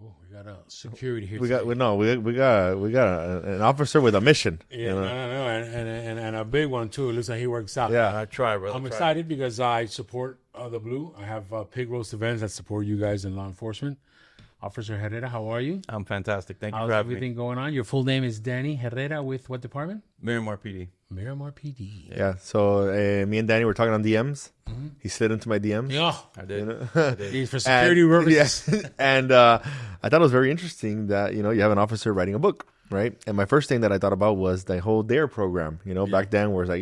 Oh, we got a security here. We got an officer with a mission. Yeah, no, and a big one too. It looks like he works out. Yeah, I try, brother. I'm excited because I support the Blue. I have pig roast events that support you guys in law enforcement. Officer Herrera, how are you? I'm fantastic. Thank you How's for having everything going on? Your full name is Danny Herrera with what department? me. Miramar PD. Miramar PD. Yeah. So me and Danny were talking on DMs. Mm-hmm. He slid into my DMs. Yeah, I did. You know? I did. for security purposes. Yeah. And I thought it was very interesting that you have an officer writing a book, right? And my first thing that I thought about was the whole DARE program. Back then, where it's like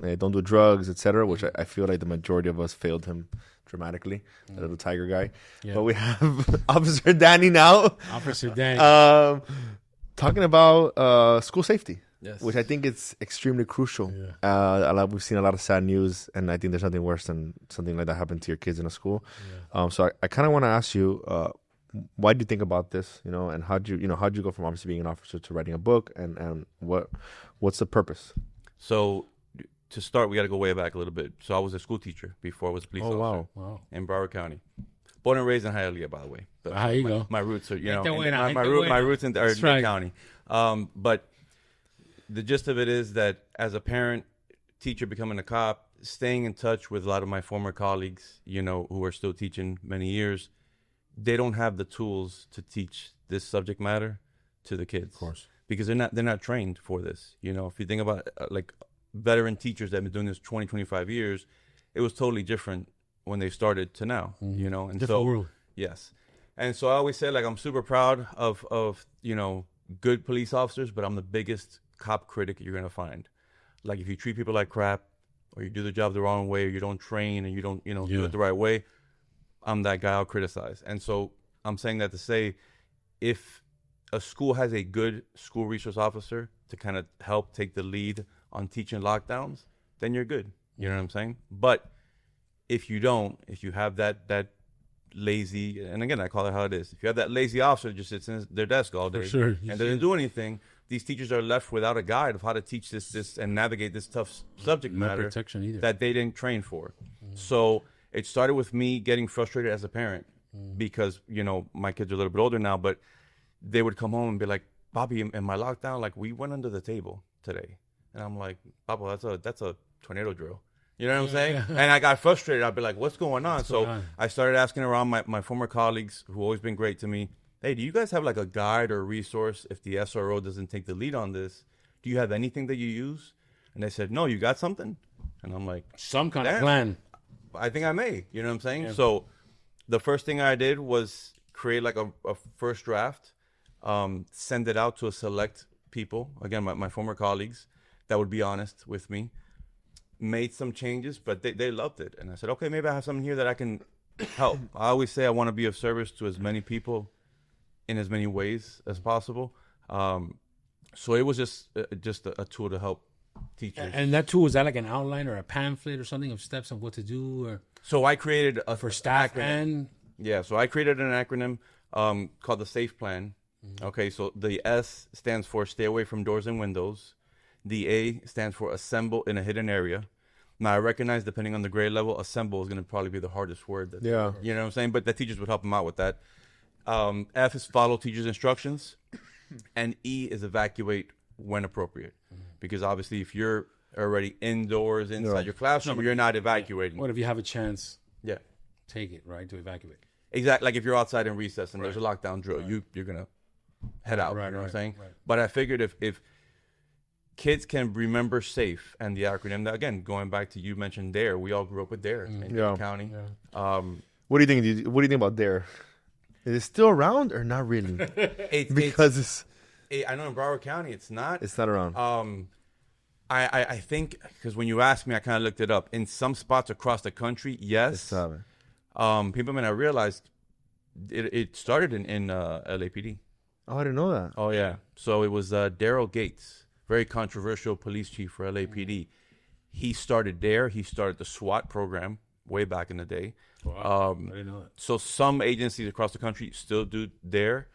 they don't do drugs, etc. Which I feel like the majority of us failed him dramatically. The little tiger guy. Yeah. But we have Officer Danny now. Officer Danny. Talking about school safety. Yes. Which I think is extremely crucial. Yeah. We've seen a lot of sad news, and I think there's nothing worse than something like that happened to your kids in a school. Yeah. So I kind of want to ask you, why do you think about this? And how'd you go from obviously being an officer to writing a book, and what's the purpose? So to start, we got to go way back a little bit. So I was a school teacher before I was a police officer. Wow. In Broward County. Born and raised in Hialeah, by the way. But how you go? My roots are, my roots in the right. county. But the gist of it is that as a parent, teacher becoming a cop, staying in touch with a lot of my former colleagues, who are still teaching many years, they don't have the tools to teach this subject matter to the kids. Of course. Because they're not trained for this. If you think about like veteran teachers that have been doing this 20, 25 years, it was totally different when they started to now, and different world. Yes. And so I always say, like, I'm super proud of good police officers, but I'm the biggest cop critic you're going to find. Like, if you treat people like crap, or you do the job the wrong way, or you don't train, and you don't, do it the right way, I'm that guy I'll criticize. And so I'm saying that to say, if a school has a good school resource officer to kind of help take the lead on teaching lockdowns, then you're good. You know what I'm saying? But if you don't, if you have that lazy, and again, I call it how it is. If you have that lazy officer that just sits in their desk all day and doesn't do anything, these teachers are left without a guide of how to teach this and navigate this tough subject matter that they didn't train for. So it started with me getting frustrated as a parent because, my kids are a little bit older now, but they would come home and be like, Bobby, in my lockdown, like, we went under the table today. And I'm like, Papa, that's a tornado drill. You know what I'm saying? And I got frustrated. I'd be like, what's going on? I started asking around my former colleagues who always been great to me. Hey, do you guys have like a guide or a resource if the SRO doesn't take the lead on this? Do you have anything that you use? And they said, no, you got something? And I'm like, some kind of plan. I think I may. You know what I'm saying? Yeah. So the first thing I did was create like a first draft, send it out to a select people, again, my former colleagues that would be honest with me. Made some changes, but they loved it. And I said, okay, maybe I have something here that I can help. I always say I want to be of service to as many people in as many ways as possible. So it was just a tool to help teachers. And that tool, was that like an outline or a pamphlet or something of steps on what to do? Or so I created for staff acronym. So I created an acronym called the SAFE Plan. Okay, so the S stands for stay away from doors and windows. The A stands for assemble in a hidden area. Now, I recognize, depending on the grade level, assemble is going to probably be the hardest word. You know what I'm saying? But the teachers would help them out with that. F is follow teachers' instructions. And E is evacuate when appropriate. Because obviously, if you're already indoors, inside your classroom, you're not evacuating. What if you have a chance? Yeah. Take it, right, to evacuate. Exactly. Like if you're outside in recess and there's a lockdown drill, you're going to head out. You know what I'm saying? Right. But I figured if kids can remember SAFE and the acronym, that, again, going back to you mentioned DARE, we all grew up with DARE in Dade County. Yeah. What do you think? What do you think about DARE? Is it still around or not really? I know in Broward County it's not. It's not around. I think, because when you asked me, I kind of looked it up. In some spots across the country, yes. People may not realize it started in LAPD. Oh, I didn't know that. Oh, yeah. So it was Daryl Gates, very controversial police chief for LAPD. He started DARE. He started the SWAT program way back in the day. Wow. I didn't know that. So some agencies across the country still do DARE.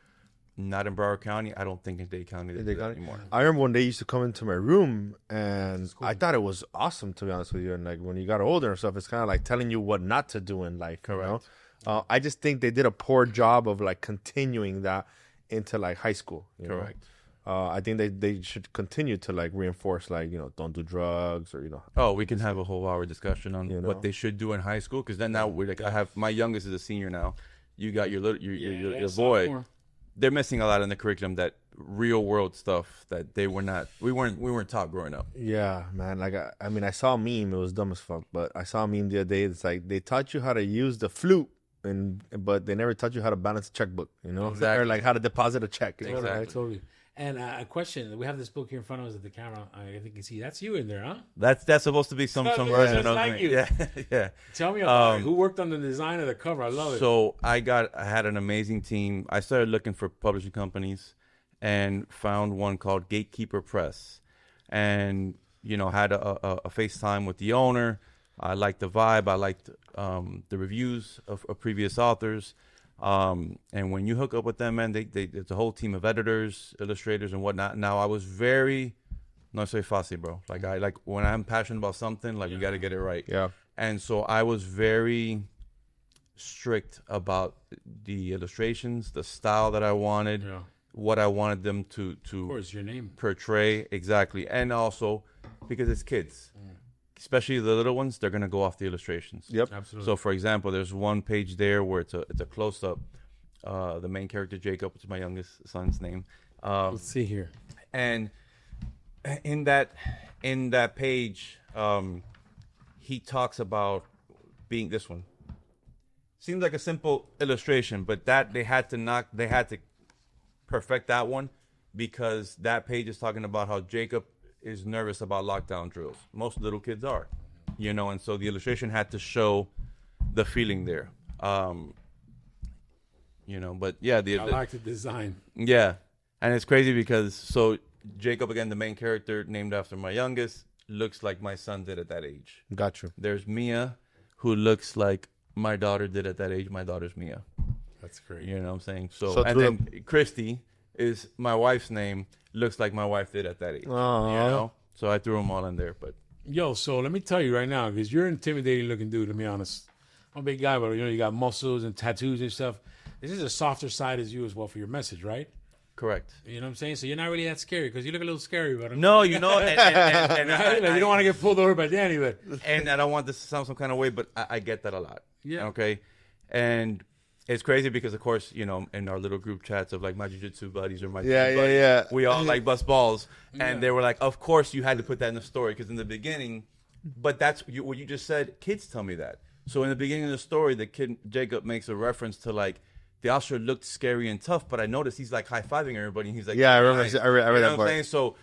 Not in Broward County. I don't think in Dade County they do that anymore. I remember one day you used to come into my room, and cool. I thought it was awesome, to be honest with you. And like when you got older and stuff, it's kind of like telling you what not to do in life. Correct. I just think they did a poor job of like continuing that into like high school. Correct. I think they should continue to like reinforce like don't do drugs or Oh, we can have a whole hour discussion on You know? what they should do in high school, because then now we're like, I have my youngest is a senior now. You got your little your boy. sophomore. They're missing a lot in the curriculum, that real world stuff that we weren't taught growing up. Yeah, man. Like I mean, I saw a meme. It was dumb as fuck, but I saw a meme the other day. It's like they taught you how to use the flute, but they never taught you how to balance a checkbook. Exactly. Or like how to deposit a check. Exactly. Right, totally. And a question: we have this book here in front of us at the camera. I think you can see that's you in there, huh? That's supposed to be some Just version of like me. you. Yeah, yeah. Tell me about it. Who worked on the design of the cover? I love it. So I had an amazing team. I started looking for publishing companies and found one called Gatekeeper Press, and had a FaceTime with the owner. I liked the vibe. I liked the reviews of previous authors. And when you hook up with them, man, it's a whole team of editors, illustrators, and whatnot. Now I was very, no soy fácil, bro. Like when I'm passionate about something, like we got to get it right. Yeah. And so I was very strict about the illustrations, the style that I wanted, what I wanted them to of course, your name. portray exactly, and also because it's kids. Especially the little ones, they're gonna go off the illustrations. Yep. Absolutely. So, for example, there's one page there where it's a close up. The main character Jacob, which is my youngest son's name, Let's see here. and in that page, he talks about being this one. Seems like a simple illustration, but that they had to perfect that one, because that page is talking about how Jacob is nervous about lockdown drills. Most little kids are, and so the illustration had to show the feeling there. But yeah, I like the design. yeah, and it's crazy because so Jacob, again, the main character, named after my youngest, looks like my son did at that age. Got you. There's Mia, who looks like my daughter did at that age. My daughter's Mia. That's great. You know what I'm saying? So So and then Christy is my wife's name. Looks like my wife did at that age. Aww. So I threw them all in there. But Yo, so let me tell you right now, because you're an intimidating looking dude, to be honest. I'm a big guy, but you got muscles and tattoos and stuff. This is a softer side as you as well for your message, right? correct. You know what I'm saying? So you're not really that scary, because you look a little scary, but No, and you don't want to get pulled over by Danny, but and I don't want this to sound some kind of way, but I get that a lot. Yeah. Okay. And it's crazy because, of course, in our little group chats of like my jiu-jitsu buddies or my buddies, we all like bust balls. And they were like, of course you had to put that in the story, because in the beginning, but that's what you just said. Kids tell me that. So in the beginning of the story, the kid Jacob makes a reference to like, the officer looked scary and tough, but I noticed he's like high-fiving everybody. And he's like, Yeah, I remember. nice. I read You know that what I'm part. saying? So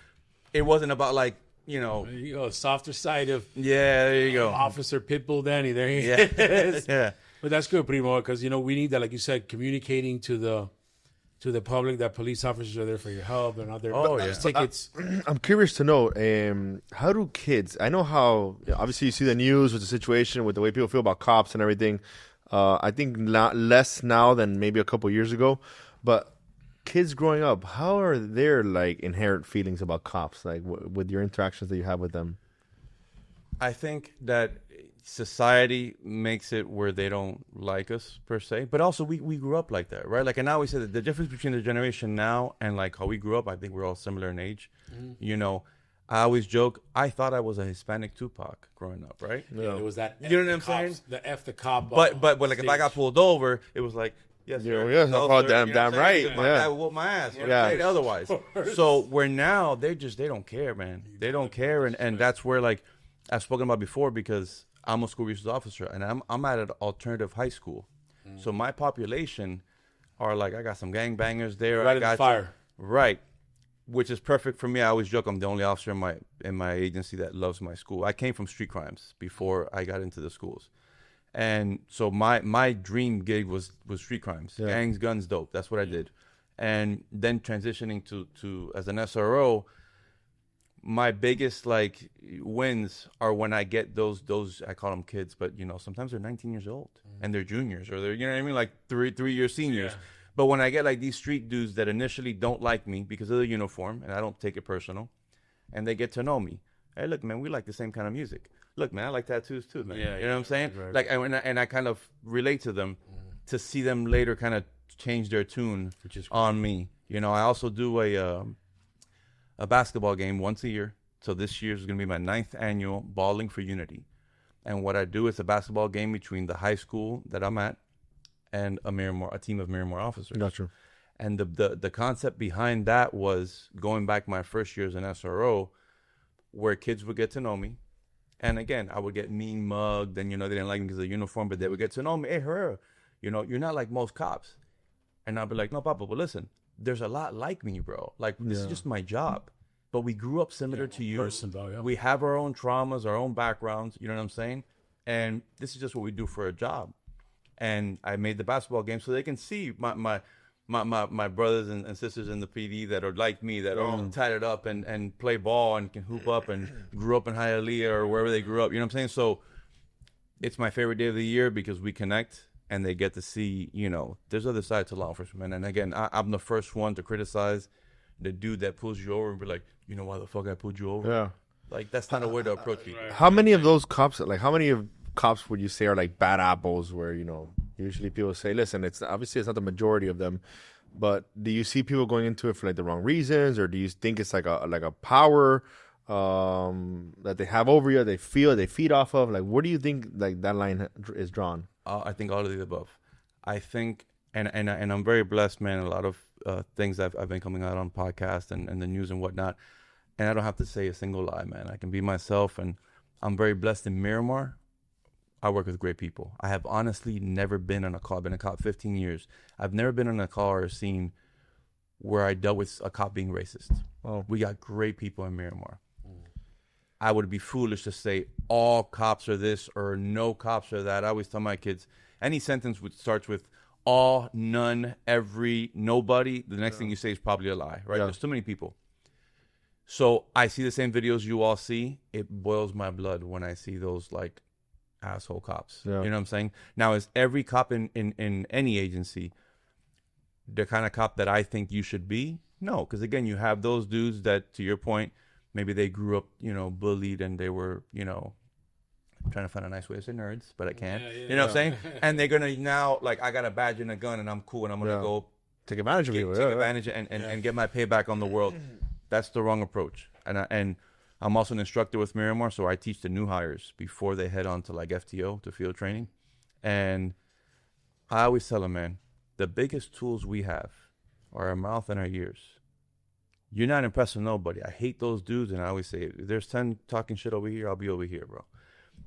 it wasn't about like, there you go, softer side of yeah, there you go. Officer Pitbull Danny. There he Yeah. is. Yeah. But that's good, Primo, because we need that, like you said, communicating to the public that police officers are there for your help. They're not there. Oh, yeah. Tickets. I'm curious to know, how do kids? I know how obviously you see the news with the situation, with the way people feel about cops and everything. I think not less now than maybe a couple years ago, but kids growing up, how are their like inherent feelings about cops, like with your interactions that you have with them? I think that society makes it where they don't like us per se, but also we grew up like that, right? Like, and I always say that the difference between the generation now and like how we grew up, I think we're all similar in age. I always joke, I thought I was a Hispanic Tupac growing up, right? Yeah, it was that. You know what I'm saying? The F the cop. But like if I got pulled over, it was like, yes, sir. yes, No, oh, sir. damn You know what I'm saying? right, My yeah. dad would whoop my ass. Yeah. Yeah. Otherwise. So where now they don't care, man. They don't care, and that's where, like I've spoken about before, because I'm a school resource officer and I'm at an alternative high school. So my population are like, I got some gangbangers there. Right I in the got fire. Right. Which is perfect for me. I always joke I'm the only officer in my agency that loves my school. I came from street crimes before I got into the schools. And so my dream gig was street crimes. Yeah. Gangs, guns, dope. That's what I did. And then transitioning to as an SRO, my biggest like wins are when I get those I call them kids, but sometimes they're 19 years old and they're juniors, or they're what I mean, like 3-year seniors. Yeah. But when I get like these street dudes that initially don't like me because of the uniform, and I don't take it personal, and they get to know me. Hey, look, man, we like the same kind of music. Look, man, I like tattoos too, man. Yeah, you know what I'm saying? right. Like, and I kind of relate to them. to see them later kind of change their tune on me. You know, I also do a basketball game once a year. So this year is going to be my 9th annual Balling for Unity. And what I do is a basketball game between the high school that I'm at and a team of Miramar officers. Gotcha. And the concept behind that was going back my first year as an SRO, where kids would get to know me. And again, I would get mean mugged, and, you know, they didn't like me because of the uniform, but they would get to know me. Hey, Herrera, you know, you're not like most cops. And I'd be like, no, Papa, but listen, there's a lot like me, bro. Like, this is just my job. But we grew up similar to you. We have our own traumas, our own backgrounds, you know what I'm saying? And this is just what we do for a job. And I made the basketball game so they can see my brothers and sisters in the PD that are like me, that are all tatted up and play ball and can hoop up and grew up in Hialeah or wherever they grew up. You know what I'm saying? So it's my favorite day of the year because we connect and they get to see, you know, there's other side to law enforcement. And again, I'm the first one to criticize the dude that pulls you over and be like, you know why the fuck I pulled you over? Yeah. Like, that's not a way to approach people. How many of those cops, like, how many of cops would you say are like bad apples where, you know, usually people say, listen, it's obviously it's not the majority of them, but do you see people going into it for like the wrong reasons, or do you think it's like a power that they have over you, they feed off of? Like, where do you think like that line is drawn? I think all of the above. I think, and I'm very blessed, man. A lot of things I've been coming out on podcasts and the news and whatnot, and I don't have to say a single lie, man. I can be myself, and I'm very blessed in Miramar. I work with great people. I have honestly never been on a call. I've been a cop 15 years. I've never been on a call or a scene where I dealt with a cop being racist. Oh. We got great people in Miramar. I would be foolish to say all cops are this or no cops are that. I always tell my kids, any sentence which starts with all, none, every, nobody, the next thing you say is probably a lie, right? There's too many people. So I see the same videos you all see. It boils my blood when I see those, like, asshole cops. You know what I'm saying? Now, is every cop in any agency the kind of cop that I think you should be? No, because again, you have those dudes that, to your point, maybe they grew up, you know, bullied, and they were, you know, I'm trying to find a nice way to say nerds, but I can't. You know what I'm saying? And they're gonna now, like, I got a badge and a gun, and I'm cool, and I'm gonna go take advantage of you, take advantage and get my payback on the world. That's the wrong approach. And I'm also an instructor with Miramar, so I teach the new hires before they head on to like FTO, to field training. And I always tell them, man, the biggest tools we have are our mouth and our ears. You're not impressing nobody. I hate those dudes, and I always say, if there's 10 talking shit over here, I'll be over here, bro.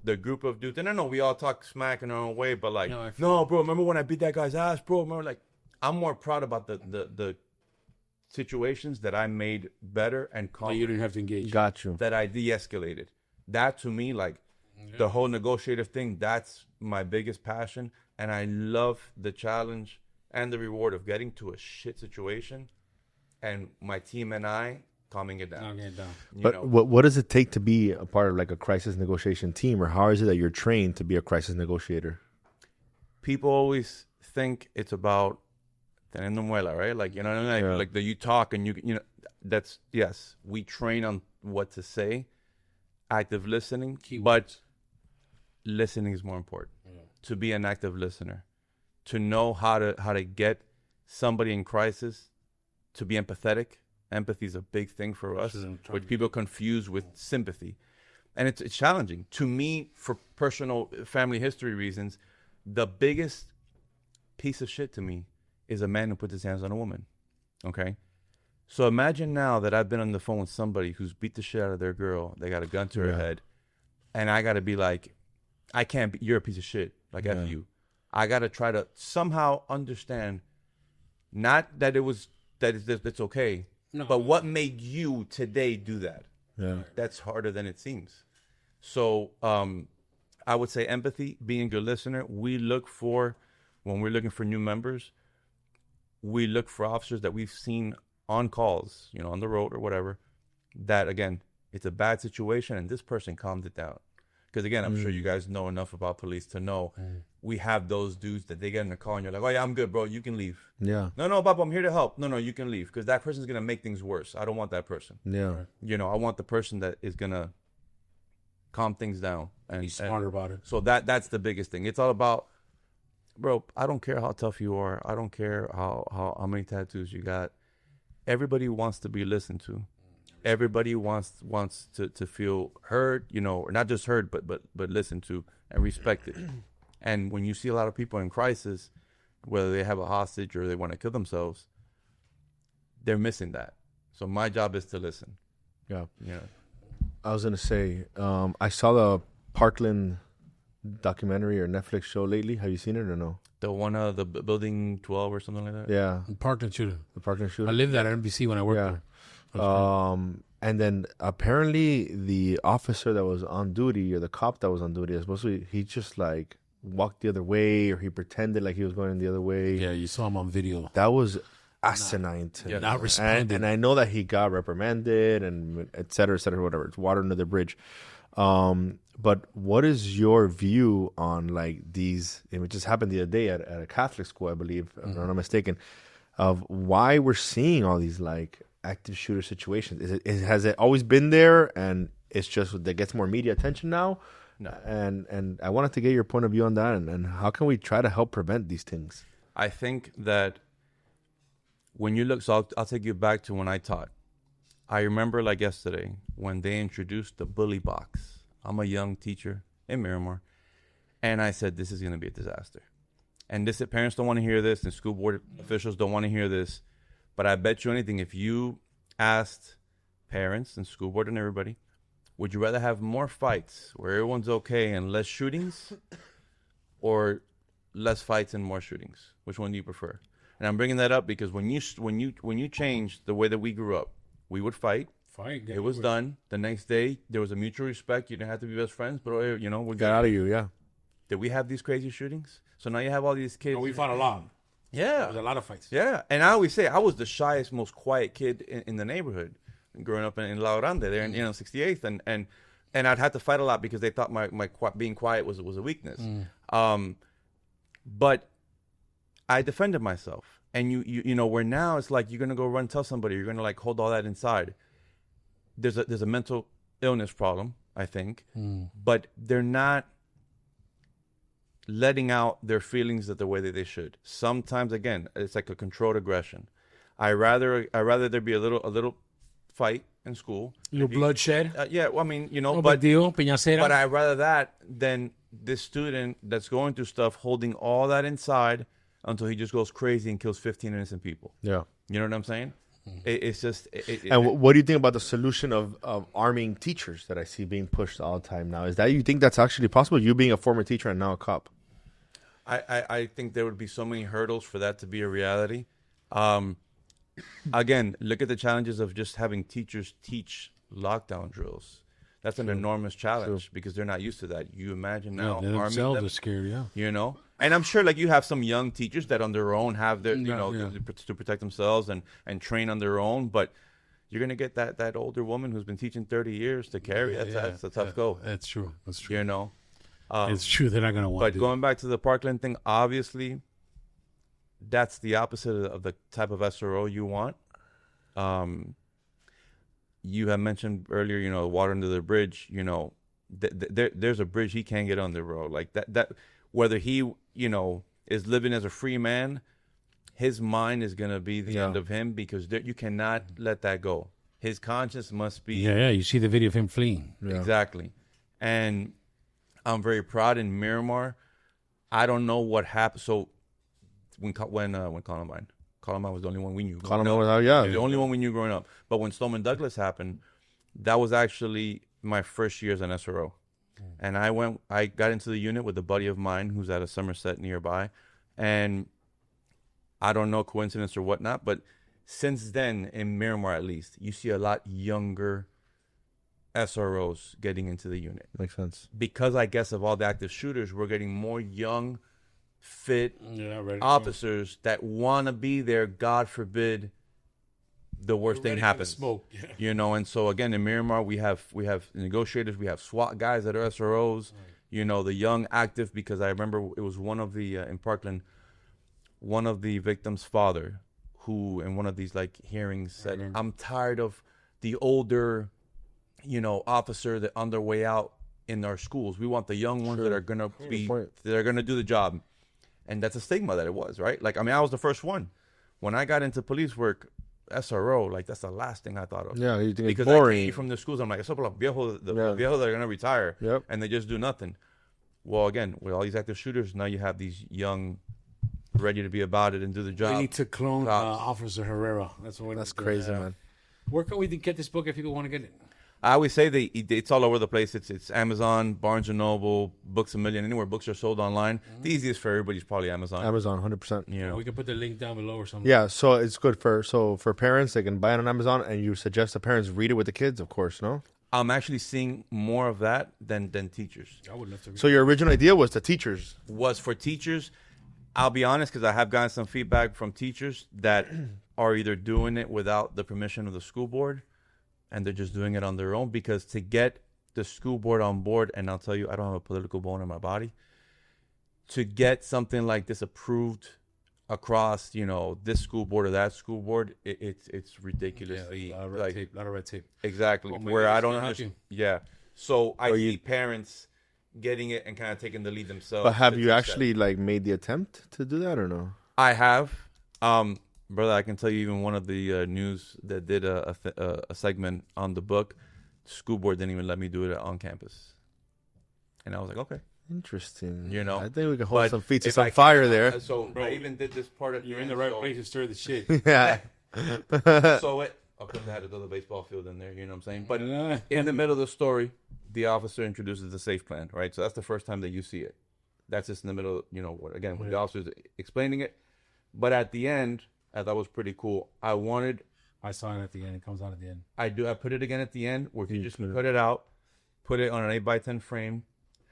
The group of dudes, and I know we all talk smack in our own way, but like, no, bro, remember when I beat that guy's ass, bro? Remember, like, I'm more proud about the situations that I made better and calm. You didn't have to engage. Got you. That I de-escalated. That, to me, like, the whole negotiative thing, that's my biggest passion. And I love the challenge and the reward of getting to a shit situation and my team and I calming it down. But what does it take to be a part of like a crisis negotiation team, or how is it that you're trained to be a crisis negotiator? People always think it's about telenovela, right? Like, you know what I mean? Like the you talk and you know, that's, yes, we train on what to say, active listening, but listening is more important. To be an active listener, to know how to get somebody in crisis, to be empathetic. Empathy is a big thing for us, which people confuse with sympathy. And it's challenging. To me, for personal family history reasons, the biggest piece of shit to me is a man who puts his hands on a woman. Okay? So imagine now that I've been on the phone with somebody who's beat the shit out of their girl. They got a gun to her head. And I got to be like, I can't be, you're a piece of shit. Like, F you. I got to try to somehow understand, not that it's okay, but what made you today do that? Yeah. That's harder than it seems. So I would say empathy, being a good listener. We look for, when we're looking for new members, we look for officers that we've seen on calls, you know, on the road or whatever, that, again, it's a bad situation and this person calmed it down. Because, again, I'm sure you guys know enough about police to know we have those dudes that they get in the car and you're like, oh, yeah, I'm good, bro. You can leave. Yeah. No, Papa, I'm here to help. No, you can leave. Because that person's going to make things worse. I don't want that person. Yeah. You know, I want the person that is going to calm things down. And be smarter about it. So that's the biggest thing. It's all about bro, I don't care how tough you are. I don't care how many tattoos you got. Everybody wants to be listened to. Everybody wants to feel heard, or not just heard, but listened to and respected. And when you see a lot of people in crisis, whether they have a hostage or they want to kill themselves, they're missing that. So my job is to listen. Yeah. Yeah. I was gonna say, I saw the Parkland documentary or Netflix show lately. Have you seen it or no? The one the building 12 or something like that. Yeah, Parkland shooter. the Parkland shooter. I lived at NBC when I worked Yeah. there. And then apparently the officer that was on duty or the cop that was on duty, he just like walked the other way or he pretended like he was going the other way. Yeah, you saw him on video. That was asinine to me. Not responding. And I know that he got reprimanded and et cetera, whatever. It's water under the bridge. But what is your view on like these? It just happened the other day at a Catholic school, I believe, if I'm not mistaken, of why we're seeing all these like active shooter situations. Has it always been there, and it's just that gets more media attention now? No. And I wanted to get your point of view on that, and how can we try to help prevent these things? I think that when you look, so I'll take you back to when I taught. I remember like yesterday when they introduced the bully box. I'm a young teacher in Miramar, and I said, this is going to be a disaster. And parents don't want to hear this, and school board officials don't want to hear this. But I bet you anything, if you asked parents and school board and everybody, would you rather have more fights where everyone's okay and less shootings, or less fights and more shootings? Which one do you prefer? And I'm bringing that up because when you change the way that we grew up, we would fight. It was done. The next day, there was a mutual respect. You didn't have to be best friends, but we're Got out of you, yeah. Did we have these crazy shootings? So now you have all these kids. And we fought a lot. Yeah. There was a lot of fights. Yeah. And I always say I was the shyest, most quiet kid in the neighborhood growing up in La Grande there in 68th. And I'd have to fight a lot because they thought my being quiet was a weakness. But I defended myself. And you know, where now it's like you're going to go run tell somebody. You're going to like hold all that inside. There's a mental illness problem, I think. But they're not letting out their feelings the way that they should. Sometimes, again, it's like a controlled aggression. I rather there be a little fight in school. A little bloodshed. Yeah, well, I mean, No big deal. Piñacera. but I rather that than this student that's going through stuff, holding all that inside until he just goes crazy and kills 15 innocent people. Yeah. You know what I'm saying? It's just. And what do you think about the solution of arming teachers that I see being pushed all the time now? Is that you think that's actually possible? You being a former teacher and now a cop. I think there would be so many hurdles for that to be a reality. Again, look at the challenges of just having teachers teach lockdown drills. That's an enormous challenge because they're not used to that. You imagine now they arming themselves them, are scared, yeah. you know? And I'm sure like you have some young teachers that on their own have their, Yeah. to protect themselves and train on their own. But you're going to get that older woman who's been teaching 30 years to carry. That's a tough go. That's true. That's true. You know? It's true. They're not going to want But to. going back to the Parkland thing, obviously, that's the opposite of the type of SRO you want. You have mentioned earlier, you know, water under the bridge. You know, there's a bridge he can't get under, bro. Like that. Whether he, you know, is living as a free man, his mind is gonna be the end of him because you cannot let that go. His conscience must be. Yeah. You see the video of him fleeing. Yeah. Exactly. And I'm very proud in Miramar. I don't know what happened. So when Columbine was the only one we knew. Columbine was out, yeah. The only one we knew growing up. But when Stoneman Douglas happened, that was actually my first year as an SRO. And I got into the unit with a buddy of mine who's at a Somerset nearby. And I don't know, coincidence or whatnot, but since then, in Miramar at least, you see a lot younger SROs getting into the unit. Makes sense. Because I guess of all the active shooters, we're getting more young, fit officers that want to be there. God forbid the worst thing happens. Smoke. Yeah. You know, and so again in Miramar we have negotiators, we have SWAT guys that are SROs. Right. You know, the young active, because I remember it was one of the in Parkland, one of the victim's father, who in one of these like hearings said, "I'm tired of the older, you know, officer that on their way out in our schools. We want the young ones that are gonna do the job." And that's a stigma that it was, right? Like, I mean, I was the first one. When I got into police work, SRO, like, that's the last thing I thought of. Yeah, you think because it's boring. I came from the schools, I'm like, eso por los viejos, the Yeah. viejos that are going to retire, Yep. and they just do nothing. Well, again, with all these active shooters, now you have these young, ready to be about it and do the We job. need to clone Cops. Officer Herrera. That's what. That's crazy, man. Where can we get this book if people want to get it? I always say it's all over the place. It's Amazon, Barnes and Noble, Books a Million, anywhere books are sold online. Mm-hmm. The easiest for everybody is probably Amazon. Amazon, 100%. You know, We can put the link down below or something. Yeah, so it's good for parents. They can buy it on Amazon, and you suggest the parents read it with the kids, of course, no? I'm actually seeing more of that than teachers. I would love to read. So your original idea was the teachers. Was for teachers. I'll be honest, because I have gotten some feedback from teachers that are either doing it without the permission of the school board, and they're just doing it on their own. Because to get the school board on board, and I'll tell you, I don't have a political bone in my body, to get something like this approved across, you know, this school board or that school board, it's ridiculously a lot of red like tape. Lot of red tape. exactly Well, where maybe I this don't can help understand. you. Yeah, so I Or see you- parents getting it and kind of taking the lead themselves. But have to you teach actually like made the attempt to do that or no? I have, brother. I can tell you, even one of the news that did a segment on the book, school board didn't even let me do it on campus, and I was like, okay, Interesting. You know, I think we can hold but some feet to if some I fire can- there. So Bro, I even did this part at You're the in the end, right so- place to stir the shit. Yeah. So of course, I had to throw the baseball field in there. You know what I'm saying? But Yeah. in the middle of the story, the officer introduces the safe plan, right? So that's the first time that you see it. That's just in the middle, you know, again, with the officer's explaining it. But at the end, I thought it was pretty cool. I I saw it at the end. It comes out at the end. I put it again at the end where you just put it- cut it out, put it on an 8x10 frame,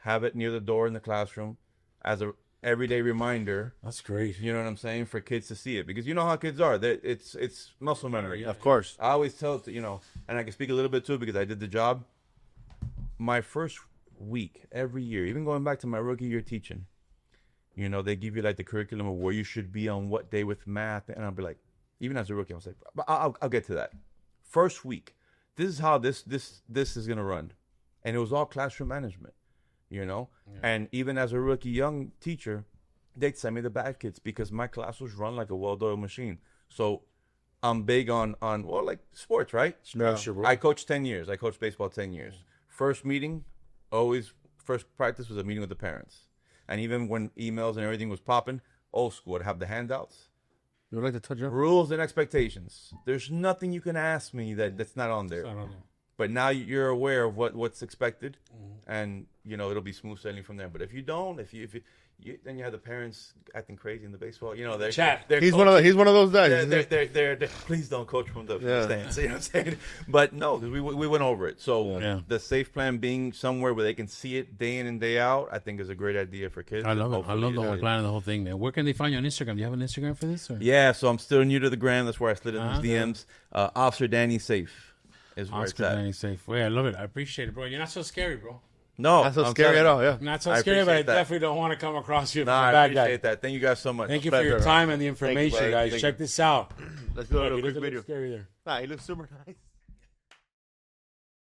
have it near the door in the classroom as a everyday reminder. That's great. You know what I'm saying? For kids to see it, because you know how kids are. It's muscle memory. Of course. I always tell, you know, and I can speak a little bit too because I did the job. My first week every year, even going back to my rookie year teaching, you know, they give you like the curriculum of where you should be on what day with math, and I'll be like, even as a rookie, I was like, but I'll get to that. First week, this is how this is gonna run, and it was all classroom management, you know. Yeah. And even as a rookie young teacher, they'd send me the bad kids because my class was run like a well-oiled machine. So I'm big on well, like sports, right? Yeah. Sure, bro. I coached 10 years. I coached baseball 10 years. First meeting, first practice was a meeting with the parents. And even when emails and everything was popping, old school, I'd have the handouts. You would like to touch up? Rules and expectations. There's nothing you can ask me that's not on there. I don't know. But now you're aware of what's expected, and you know it'll be smooth sailing from there. But if you don't, if you then you have the parents acting crazy in the baseball. You know, they're Chat. They're He's one of those guys. they're, isn't he? they're, please don't coach from the Yeah. stands. You know what I'm saying? But no, we went over it. So Yeah. the safe plan being somewhere where they can see it day in and day out, I think is a great idea for kids. I love it. I Hopefully love the whole it- plan and the whole thing, man. Where can they find you on Instagram? Do you have an Instagram for this? Or? Yeah, so I'm still new to the gram. That's where I slid in those Yeah. DMs. Officer Danny Safe is where Oscar it's at. Danny Safe. Yeah, I love it. I appreciate it, bro. You're not so scary, bro. No, Not so I'm scary telling at you. all, yeah. Not so I scary, but I appreciate that. definitely don't want to come across you as a Nah, I bad guy. appreciate that. Thank you guys so much. Thank you for your time and the information, buddy. guys. Thank Check this out. Let's do a Look, little he quick doesn't look video. scary there. Nah, he looks super nice.